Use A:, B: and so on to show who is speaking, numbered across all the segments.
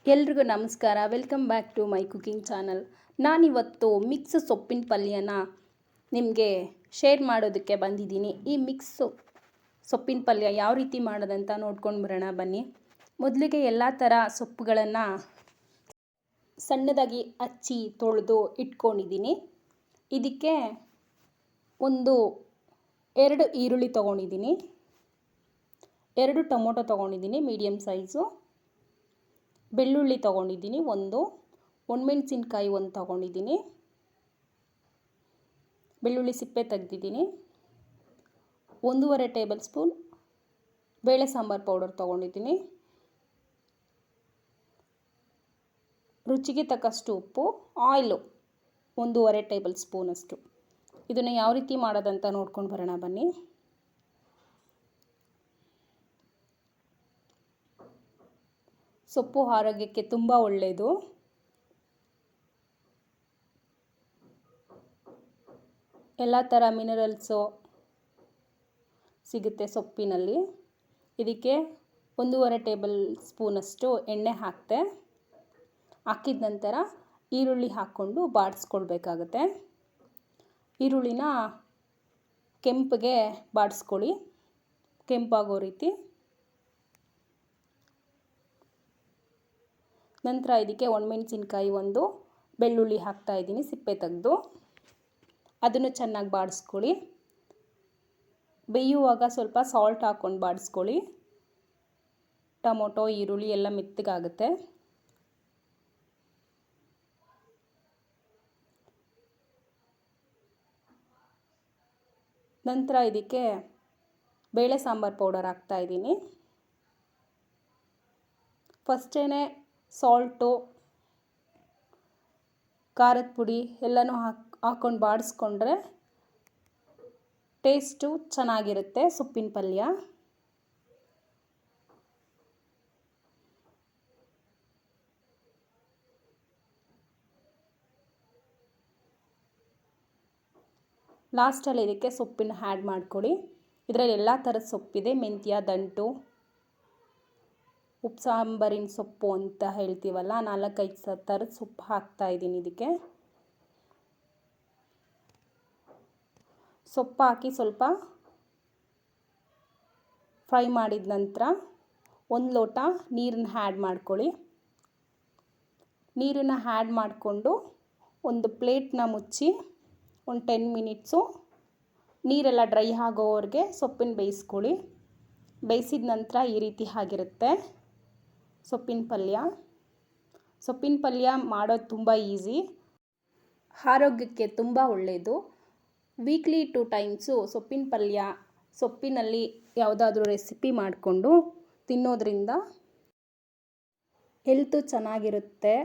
A: ಎಲ್ರಿಗೂ ನಮಸ್ಕಾರ. Welcome back to my cooking channel. ನಾನಿವತ್ತು ಮಿಕ್ಸ್ ಸೊಪ್ಪಿನ ಪಲ್ಯನ ನಿಮಗೆ ಶೇರ್ ಮಾಡೋದಕ್ಕೆ ಬಂದಿದ್ದೀನಿ. ಈ ಮಿಕ್ಸ್ ಸೊಪ್ಪಿನ ಪಲ್ಯ ಯಾವ ರೀತಿ ಮಾಡೋದಂತ ನೋಡ್ಕೊಂಡು ಬರೋಣ ಬನ್ನಿ. ಮೊದಲಿಗೆ ಎಲ್ಲ ಥರ ಸೊಪ್ಪುಗಳನ್ನು ಸಣ್ಣದಾಗಿ ಹಚ್ಚಿ ತೊಳೆದು ಇಟ್ಕೊಂಡಿದ್ದೀನಿ. ಇದಕ್ಕೆ ಒಂದು 2 ಈರುಳ್ಳಿ ತೊಗೊಂಡಿದ್ದೀನಿ, 2 ಟೊಮೊಟೊ ತೊಗೊಂಡಿದ್ದೀನಿ ಮೀಡಿಯಮ್ ಸೈಜು, ಬೆಳ್ಳುಳ್ಳಿ ತೊಗೊಂಡಿದ್ದೀನಿ, ಒಣಮೆಣಸಿನ್ಕಾಯಿ ಒಂದು ತೊಗೊಂಡಿದ್ದೀನಿ, ಬೆಳ್ಳುಳ್ಳಿ ಸಿಪ್ಪೆ ತೆಗೆದಿದ್ದೀನಿ, 1.5 ಟೇಬಲ್ ಸ್ಪೂನ್ ಬೇಳೆ ಸಾಂಬಾರು ಪೌಡರ್ ತೊಗೊಂಡಿದ್ದೀನಿ, ರುಚಿಗೆ ತಕ್ಕಷ್ಟು ಉಪ್ಪು, ಆಯಿಲು 1.5 ಟೇಬಲ್ ಸ್ಪೂನಷ್ಟು. ಇದನ್ನು ಯಾವ ರೀತಿ ಮಾಡೋದಂತ ನೋಡ್ಕೊಂಡು ಬರೋಣ ಬನ್ನಿ. ಸೊಪ್ಪು ಆರೋಗ್ಯಕ್ಕೆ ತುಂಬ ಒಳ್ಳೆಯದು. ಎಲ್ಲ ಥರ ಮಿನರಲ್ಸು ಸಿಗುತ್ತೆ ಸೊಪ್ಪಿನಲ್ಲಿ. ಇದಕ್ಕೆ 1.5 ಟೇಬಲ್ ಸ್ಪೂನಷ್ಟು ಎಣ್ಣೆ ಹಾಕಿದ ನಂತರ ಈರುಳ್ಳಿ ಹಾಕ್ಕೊಂಡು ಬಾಡಿಸ್ಕೊಳ್ಬೇಕಾಗತ್ತೆ. ಈರುಳ್ಳಿನ ಕೆಂಪಗೆ ಬಾಡಿಸ್ಕೊಳ್ಳಿ, ಕೆಂಪಾಗೋ ರೀತಿ. ನಂತರ ಇದಕ್ಕೆ ಒಣಮೆಣಸಿನ್ಕಾಯಿ ಒಂದು, ಬೆಳ್ಳುಳ್ಳಿ ಹಾಕ್ತಾಯಿದ್ದೀನಿ ಸಿಪ್ಪೆ ತೆಗೆದು. ಅದನ್ನು ಚೆನ್ನಾಗಿ ಬಾಡಿಸ್ಕೊಳ್ಳಿ. ಬೇಯುವಾಗ ಸ್ವಲ್ಪ ಸಾಲ್ಟ್ ಹಾಕ್ಕೊಂಡು ಬಾಡಿಸ್ಕೊಳ್ಳಿ. ಟೊಮೊಟೊ ಈರುಳ್ಳಿ ಎಲ್ಲ ಮೆತ್ತಗಾಗುತ್ತೆ. ನಂತರ ಇದಕ್ಕೆ ಬೇಳೆ ಸಾಂಬಾರು ಪೌಡರ್ ಹಾಕ್ತಾಯಿದ್ದೀನಿ. ಫಸ್ಟೇ ಸಾಲ್ಟು, ಖಾರದ ಪುಡಿ ಎಲ್ಲನೂ ಹಾಕ್ಕೊಂಡು ಬಾಡಿಸ್ಕೊಂಡ್ರೆ ಟೇಸ್ಟು ಚೆನ್ನಾಗಿರುತ್ತೆ ಸೊಪ್ಪಿನ ಪಲ್ಯ. ಲಾಸ್ಟಲ್ಲಿ ಇದಕ್ಕೆ ಸೊಪ್ಪಿನ ಆ್ಯಡ್ ಮಾಡ್ಕೊಳ್ಳಿ. ಇದರಲ್ಲಿ ಎಲ್ಲ ಥರದ ಸೊಪ್ಪಿದೆ. ಮೆಂತ್ಯ, ದಂಟು, ಉಪ್ಪು ಸಾಂಬಾರಿನ ಸೊಪ್ಪು ಅಂತ ಹೇಳ್ತೀವಲ್ಲ, 4-5 ಥರದ ಸೊಪ್ಪು ಹಾಕ್ತಾಯಿದ್ದೀನಿ. ಇದಕ್ಕೆ ಸೊಪ್ಪು ಹಾಕಿ ಸ್ವಲ್ಪ ಫ್ರೈ ಮಾಡಿದ ನಂತರ 1 ಲೋಟ ನೀರನ್ನ ಆ್ಯಡ್ ಮಾಡ್ಕೊಳ್ಳಿ. ನೀರನ್ನು ಆ್ಯಡ್ ಮಾಡಿಕೊಂಡು ಒಂದು ಪ್ಲೇಟ್ನ ಮುಚ್ಚಿ ಒಂದು 10 ಮಿನಿಟ್ಸು ನೀರೆಲ್ಲ ಡ್ರೈ ಆಗೋವರೆಗೆ ಸೊಪ್ಪನ್ನು ಬೇಯಿಸ್ಕೊಳ್ಳಿ. ಬೇಯಿಸಿದ ನಂತರ ಈ ರೀತಿ ಆಗಿರುತ್ತೆ ಸೊಪ್ಪಿನ ಪಲ್ಯ. ಸೊಪ್ಪಿನ ಪಲ್ಯ ಮಾಡೋದು ತುಂಬ ಈಸಿ, ಆರೋಗ್ಯಕ್ಕೆ ತುಂಬ ಒಳ್ಳೆಯದು. ವೀಕ್ಲಿ 2 ಟೈಮ್ಸು ಸೊಪ್ಪಿನ ಪಲ್ಯ, ಸೊಪ್ಪಿನಲ್ಲಿ ಯಾವುದಾದ್ರೂ ರೆಸಿಪಿ ಮಾಡಿಕೊಂಡು ತಿನ್ನೋದ್ರಿಂದ ಹೆಲ್ತು ಚೆನ್ನಾಗಿರುತ್ತೆ.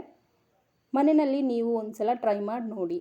A: ಮನೆಯಲ್ಲಿ ನೀವು ಒಂದು ಸಲ ಟ್ರೈ ಮಾಡಿ ನೋಡಿ.